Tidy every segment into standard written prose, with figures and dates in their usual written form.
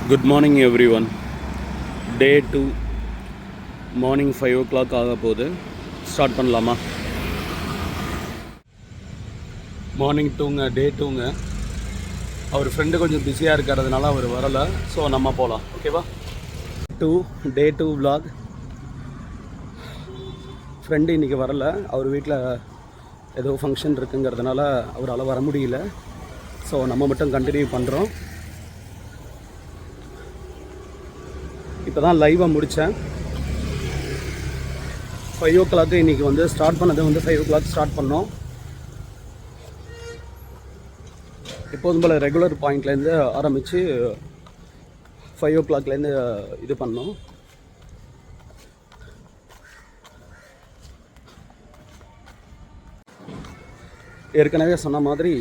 Good morning everyone. Day 2 morning 5 o'clock ஆக போகுது. Start பண்ணலாமா? மார்னிங் டே 2ங்க. அவர் ஃப்ரெண்டு கொஞ்சம் பிஸியாக இருக்கிறதுனால அவர் வரலை. ஸோ நம்ம போகலாம், ஓகேவா? டே 2 vlog. ஃப்ரெண்டு இன்றைக்கி வரலை. அவர் வீட்டில் ஏதோ ஃபங்க்ஷன் இருக்குங்கிறதுனால அவரால் வர முடியல. ஸோ நம்ம மட்டும் கண்டினியூ பண்ணுறோம். இப்போ தான் லைவாக முடித்தேன். 5 o'clock இன்றைக்கி ஸ்டார்ட் பண்ணது 5 o'clock ஸ்டார்ட் பண்ணோம். எப்போதும் போல் ரெகுலர் பாயிண்ட்லேருந்து ஆரம்பித்து 5 o'clockலேருந்து இது பண்ணோம். ஏற்கனவே சொன்ன மாதிரி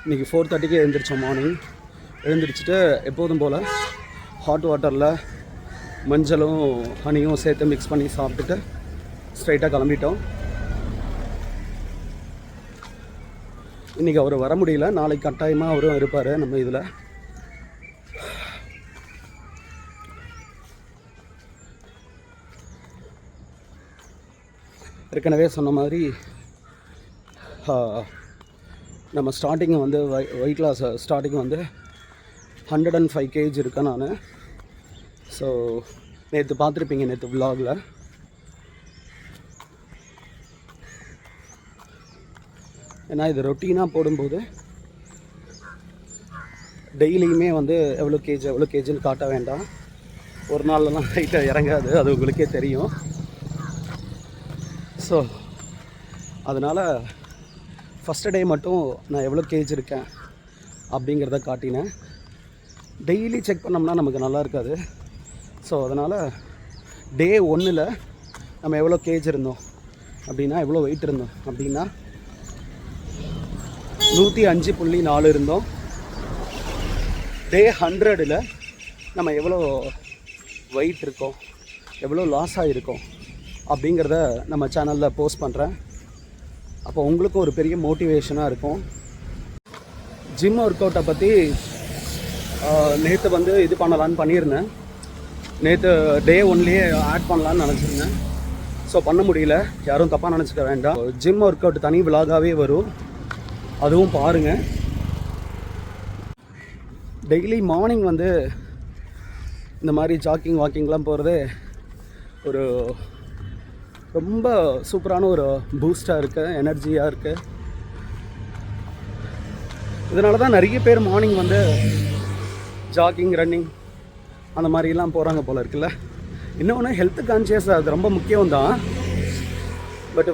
இன்றைக்கி 4:30 எழுந்திரிச்சோம். மார்னிங் எழுந்திரிச்சிட்டு எப்போதும் போல் ஹாட் வாட்டரில் மஞ்சளும் ஹனியும் சேர்த்து மிக்ஸ் பண்ணி சாப்பிட்டுட்டு ஸ்ட்ரைட்டாக கிளம்பிட்டோம். இன்றைக்கி அவர் வர முடியல. நாளைக்கு கட்டாயமாக அவரும் இருப்பார் நம்ம இதில். ஏற்கனவே சொன்ன மாதிரி நம்ம starting weight loss starting 105 kg இருக்கேன் நான். ஸோ நேற்று பார்த்துருப்பீங்க, நேற்று விலாகில். ஏன்னா இது ரொட்டீனாக போடும்போது டெய்லியுமே எவ்வளோ கேஜின்னு காட்ட வேண்டாம். ஒரு நாள்லாம் லைட்டாக இறங்காது, அது உங்களுக்கே தெரியும். ஸோ அதனால் ஃபஸ்ட்டு டே மட்டும் நான் எவ்வளோ கேஜ் இருக்கேன் அப்படிங்கிறத காட்டினேன். டெய்லி செக் பண்ணோம்னா நமக்கு நல்லா இருக்காது. ஸோ அதனால் டே 1ல் நம்ம எவ்வளோ கேஜ் இருந்தோம் அப்படின்னா, எவ்வளோ வெயிட் இருந்தோம் அப்படின்னா 105.4 இருந்தோம். டே 100ல் நம்ம எவ்வளோ வெயிட் இருக்கோம், எவ்வளோ லாஸ் ஆகிருக்கோம் அப்படிங்கிறத நம்ம சேனலில் போஸ்ட் பண்ணுறேன். அப்போ உங்களுக்கும் ஒரு பெரிய மோட்டிவேஷனாக இருக்கும். ஜிம் ஒர்க் அவுட்டை பற்றி நேற்று இது பண்ணலான்னு பண்ணியிருந்தேன். நேற்று டே 1லேயே ஆட் பண்ணலான்னு நினச்சிருந்தேன். ஸோ பண்ண முடியல, யாரும் தப்பாக நினச்சிக்க வேண்டாம். ஜிம் ஒர்க் அவுட் தனி விலாகாகவே வரும், அதுவும் பாருங்கள். டெய்லி மார்னிங் இந்த மாதிரி ஜாக்கிங் வாக்கிங்லாம் போகிறது ஒரு ரொம்ப சூப்பரான ஒரு பூஸ்டாக இருக்குது, எனர்ஜியாக இருக்குது. இதனால தான் நிறைய பேர் மார்னிங் ஜாக்கிங், ரன்னிங் அந்த மாதிரிலாம் போகிறாங்க போல் இருக்குல்ல. இன்னொன்று ஹெல்த் கான்ஷியஸ், அது ரொம்ப முக்கியம் தான். பட்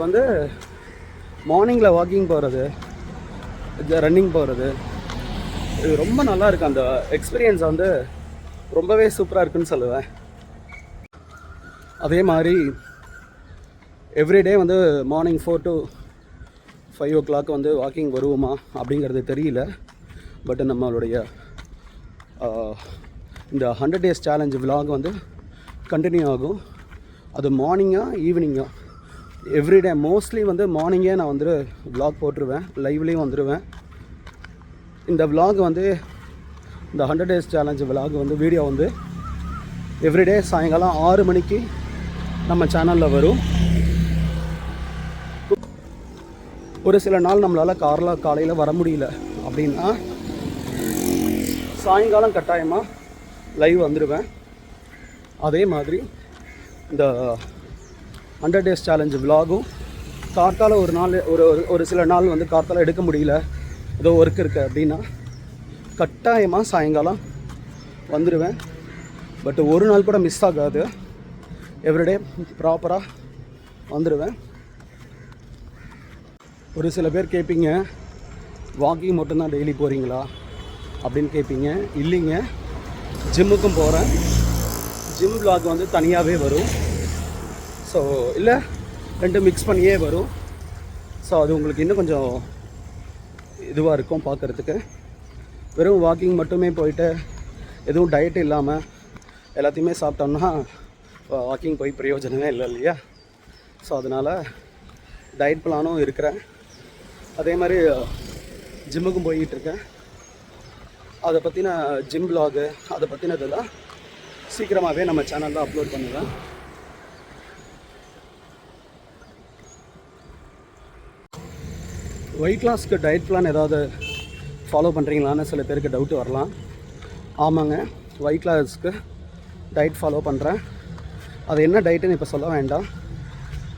மார்னிங்கில் வாக்கிங் போகிறது, ரன்னிங் போகிறது, இது ரொம்ப நல்லா இருக்குது. அந்த எக்ஸ்பீரியன்ஸ் ரொம்பவே சூப்பராக இருக்குன்னு சொல்லுவேன். அதே மாதிரி everyday morning 4 to 5 o'clock walking வருவோமா அப்படிங்கிறது தெரியல. பட் நம்மளுடைய இந்த 100 days சேலஞ்ச் விலாக் கண்டினியூ ஆகும். அது மார்னிங்காக ஈவினிங்காக எவ்ரிடே மோஸ்ட்லி மார்னிங்கே நான் விலாக் போட்டுருவேன், லைவ்லேயும் வந்துடுவேன். இந்த விலாக் இந்த 100 days challenge vlog video everyday சாயங்காலம் 6 மணிக்கு நம்ம சேனலில் வரும். ஒரு சில நாள் நம்மளால் காலையில் வர முடியல அப்படின்னா சாயங்காலம் கட்டாயமாக லைவ் வந்துடுவேன். அதே மாதிரி இந்த 100 days சேலஞ்ச் விலாகும் கார்த்தால ஒரு நாள் ஒரு சில நாள் கார்த்தால எடுக்க முடியல, ஏதோ ஒர்க் இருக்குது அப்படின்னா கட்டாயமாக சாயங்காலம் வந்துடுவேன். பட் ஒரு நாள் கூட மிஸ் ஆகாது, எவ்ரிடே ப்ராப்பராக வந்துடுவேன். ஒரு சில பேர் கேட்பீங்க, வாக்கிங் மட்டும்தான் டெய்லி போகிறீங்களா அப்படின்னு கேட்பீங்க. இல்லைங்க, ஜிம்முக்கும் போகிறேன். ஜிம் விலாக் தனியாகவே வரும். ஸோ இல்லை, ரெண்டும் மிக்ஸ் பண்ணியே வரும். ஸோ அது உங்களுக்கு இன்னும் கொஞ்சம் இதுவாக இருக்கும் பார்க்குறதுக்கு. வெறும் வாக்கிங் மட்டுமே போயிட்டு எதுவும் டயட் இல்லாமல் எல்லாத்தையுமே சாப்பிட்டோம்னா வாக்கிங் போய் பிரயோஜனமே இல்லை இல்லையா? ஸோ அதனால் டயட் பிளானும் இருக்கிறேன். அதே மாதிரி ஜிம்முக்கும் போய்கிட்டு இருக்கேன். அதை பற்றின ஜிம் விலாகு அதை பற்றினதெல்லாம் சீக்கிரமாகவே நம்ம சேனலில் அப்லோட் பண்ணுவேன். வெயிட் லாஸ்க்கு டயட் பிளான் ஏதாவது ஃபாலோ பண்ணுறீங்களான்னு சில பேருக்கு டவுட் வரலாம். ஆமாங்க, வெயிட் லாஸ்க்கு டயட் ஃபாலோ பண்ணுறேன். அது என்ன டயட்டுன்னு இப்போ சொல்ல வேண்டாம்.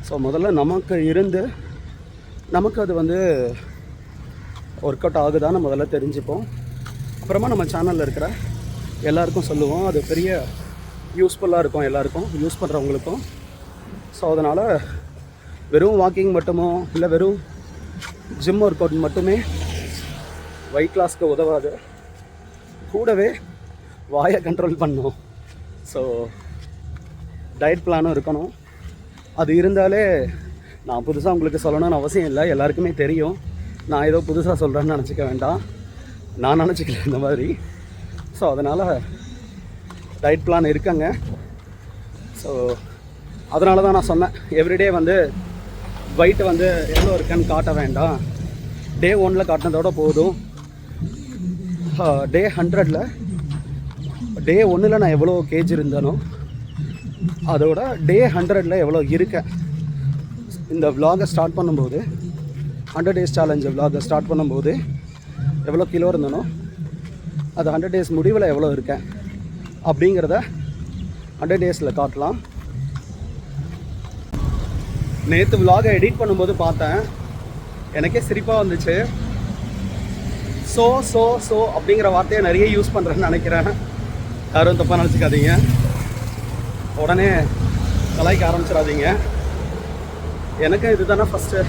ஸோ முதல்ல நமக்கு அது வந்து ஒர்க் அவுட் ஆகுதான்னு முதல்ல தெரிஞ்சுப்போம். அப்புறமா நம்ம சேனலில் இருக்கிற எல்லாருக்கும் சொல்லுவோம். அது பெரிய யூஸ்ஃபுல்லாக இருக்கும் எல்லாருக்கும், யூஸ் பண்ணுறவங்களுக்கும். ஸோ அதனால் வெறும் வாக்கிங் மட்டுமோ இல்லை வெறும் ஜிம் ஒர்க் அவுட் மட்டுமே வெயிட் லாஸ்க்கு உதவாது. கூடவே வாயை கண்ட்ரோல் பண்ணணும். ஸோ டயட் பிளானும் இருக்கணும். அது இருந்தாலே நான் புதுசாக உங்களுக்கு சொல்லணும்னு அவசியம் இல்லை, எல்லாருக்குமே தெரியும். நான் ஏதோ புதுசாக சொல்கிறேன்னு நினச்சிக்க வேண்டாம், நான் நினச்சிக்கல இந்த மாதிரி. ஸோ அதனால் டயட் பிளான் இருக்குங்க. ஸோ அதனால தான் நான் சொன்னேன், எவ்ரிடே வந்து வெயிட் வந்து எவ்வளோ இருக்குன்னு காட்ட வேண்டாம். டே 1 காட்டினதோட போதும். டே 100 டே 1 நான் எவ்வளோ கேஜ் இருந்தேனோ அதோட டே 100 எவ்வளோ இருக்கேன். இந்த விலாகை ஸ்டார்ட் பண்ணும்போது 100 days சேலஞ்சு விலாகை ஸ்டார்ட் பண்ணும்போது எவ்வளோ கிலோ இருந்தனோ அது 100 days முடிவில் எவ்வளோ இருக்கேன் அப்படிங்கிறத 100 daysல காட்டலாம். நேற்று விலாகை எடிட் பண்ணும்போது பார்த்தேன், எனக்கே சிரிப்பாக வந்துச்சு. ஸோ அப்படிங்கிற வார்த்தையை நிறைய யூஸ் பண்ணுறேன்னு நினைக்கிறேன். யாரும் தப்பாக நினச்சிக்காதீங்க, உடனே கலாய்க்க ஆரம்பிச்சிடாதீங்க. எனக்கு இது தானே ஃபஸ்ட்டு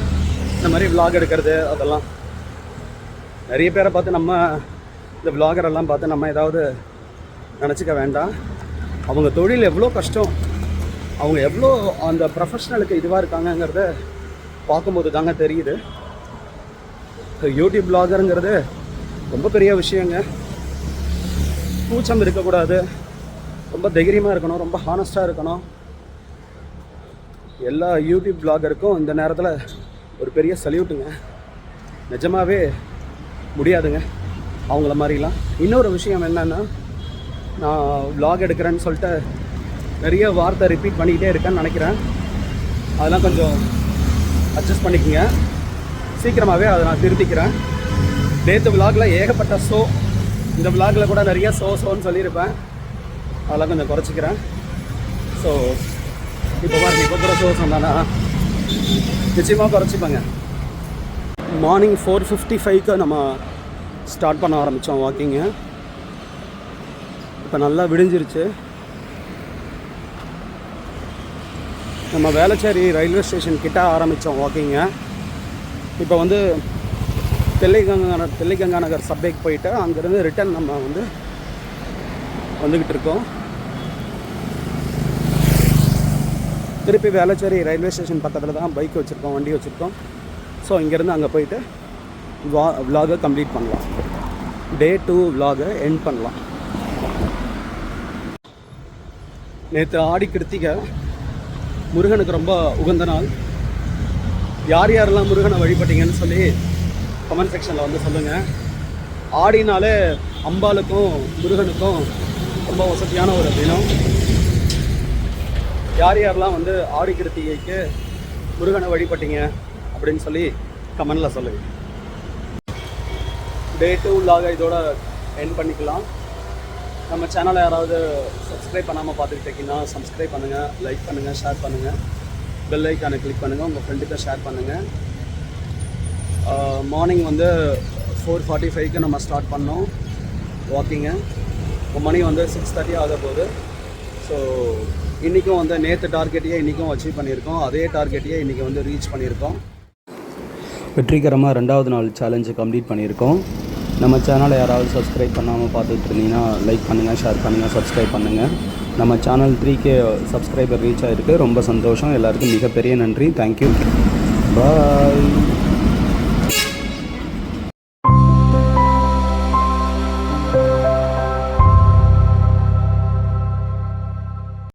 இந்த மாதிரி விலாக் எடுக்கிறது. அதெல்லாம் நிறைய பேரை பார்த்து நம்ம இந்த விலாகரெல்லாம் பார்த்து நம்ம ஏதாவது நினச்சிக்க வேண்டாம். அவங்க தொழில் எவ்வளோ கஷ்டம், அவங்க எவ்வளோ அந்த ப்ரொஃபஷ்னலுக்கு இதுவாக இருக்காங்கங்கிறத பார்க்கும்போது தாங்க தெரியுது. யூடியூப் விலாகருங்கிறது ரொம்ப பெரிய விஷயங்க. கூச்சம் இருக்கக்கூடாது, ரொம்ப தைரியமாக இருக்கணும், ரொம்ப ஹானஸ்ட்டாக இருக்கணும். எல்லா யூடியூப் விலாகருக்கும் இந்த நேரத்தில் ஒரு பெரிய சல்யூட்டுங்க. நிஜமாகவே முடியாதுங்க அவங்கள மாதிரிலாம். இன்னொரு விஷயம் என்னென்னா, நான் விலாக் எடுக்கிறேன்னு சொல்லிட்டு நிறைய வார்த்தை ரிப்பீட் பண்ணிக்கிட்டே இருக்கேன்னு நினைக்கிறேன். அதெல்லாம் கொஞ்சம் அட்ஜஸ்ட் பண்ணிக்கோங்க. சீக்கிரமாகவே அதை நான் திருத்திக்கிறேன். நேற்று விலாகில் ஏகப்பட்ட இந்த விலாகில் கூட நிறைய சோன்னு சொல்லியிருப்பேன். அதெல்லாம் கொஞ்சம் குறைச்சிக்கிறேன். ஸோ இப்போ பாருங்க, இப்போ கூட சொன்னானா நிச்சயமாக குறைச்சிப்பாங்க. மார்னிங் 4:55 நம்ம ஸ்டார்ட் பண்ண ஆரம்பித்தோம் வாக்கிங்கு. இப்போ நல்லா விடிஞ்சிருச்சு. நம்ம வேளச்சேரி ரயில்வே ஸ்டேஷன் கிட்ட ஆரம்பித்தோம் வாக்கிங்க. இப்போ வந்து தெல்லிகங்கா நகர் சப்வேக்கு போயிட்டு அங்கேருந்து ரிட்டன் நம்ம வந்துக்கிட்டு இருக்கோம். திருப்பி வேளச்சேரி ரயில்வே ஸ்டேஷன் பக்கத்தில் தான் பைக் வச்சுருக்கோம், வண்டி வச்சுருக்கோம். ஸோ இங்கேருந்து அங்கே போயிட்டு விலாகை கம்ப்ளீட் பண்ணலாம். டே 2 விலாகை எண்ட் பண்ணலாம். நேற்று ஆடி கிருத்திகை, முருகனுக்கு ரொம்ப உகந்த நாள். யார் யாரெல்லாம் முருகனை வழிபட்டீங்கன்னு சொல்லி கமெண்ட் செக்ஷனில் வந்து சொல்லுங்கள். ஆடினாலே அம்பாளுக்கும் முருகனுக்கும் ரொம்ப வசதியான ஒரு தினம். யார் யாரெல்லாம் வந்து ஆடி கிருத்திகைக்கு முருகனை வழிபட்டீங்க அப்படின்னு சொல்லி கமெண்டில் சொல்லுங்கள். டே 2 விலாக இதோட எண்ட் பண்ணிக்கலாம். நம்ம சேனலை யாராவது சப்ஸ்கிரைப் பண்ணாமல் பார்த்துக்கிட்டு இருக்கீங்கன்னா சப்ஸ்கிரைப் பண்ணுங்கள், லைக் பண்ணுங்கள், ஷேர் பண்ணுங்கள், பெல் ஐக்கானை கிளிக் பண்ணுங்கள், உங்கள் ஃப்ரெண்டுக்கு ஷேர் பண்ணுங்கள். மார்னிங் வந்து 4:45 நம்ம ஸ்டார்ட் பண்ணோம் வாக்கிங்கு. இப்போ மணி 6:30 ஆக போகுது. ஸோ இன்றைக்கும் நேற்று டார்கெட்டையே இன்றைக்கும் அச்சீவ் பண்ணியிருக்கோம். அதே டார்கெட்டையே இன்றைக்கி ரீச் பண்ணியிருக்கோம். வெற்றிகரமாக 2வது நாள் சேலஞ்சை கம்ப்ளீட் பண்ணியிருக்கோம். நம்ம சேனலை யாராவது சப்ஸ்கிரைப் பண்ணாமல் பார்த்துட்டு இருந்தீங்கன்னா லைக் பண்ணுங்கள், ஷேர் பண்ணுங்கள், சப்ஸ்கிரைப் பண்ணுங்கள். நம்ம சேனல் 3K சப்ஸ்கிரைபர் ரீச் ஆகிருக்கு. ரொம்ப சந்தோஷம். எல்லாருக்கும் மிகப்பெரிய நன்றி. தேங்க்யூ. பாய்.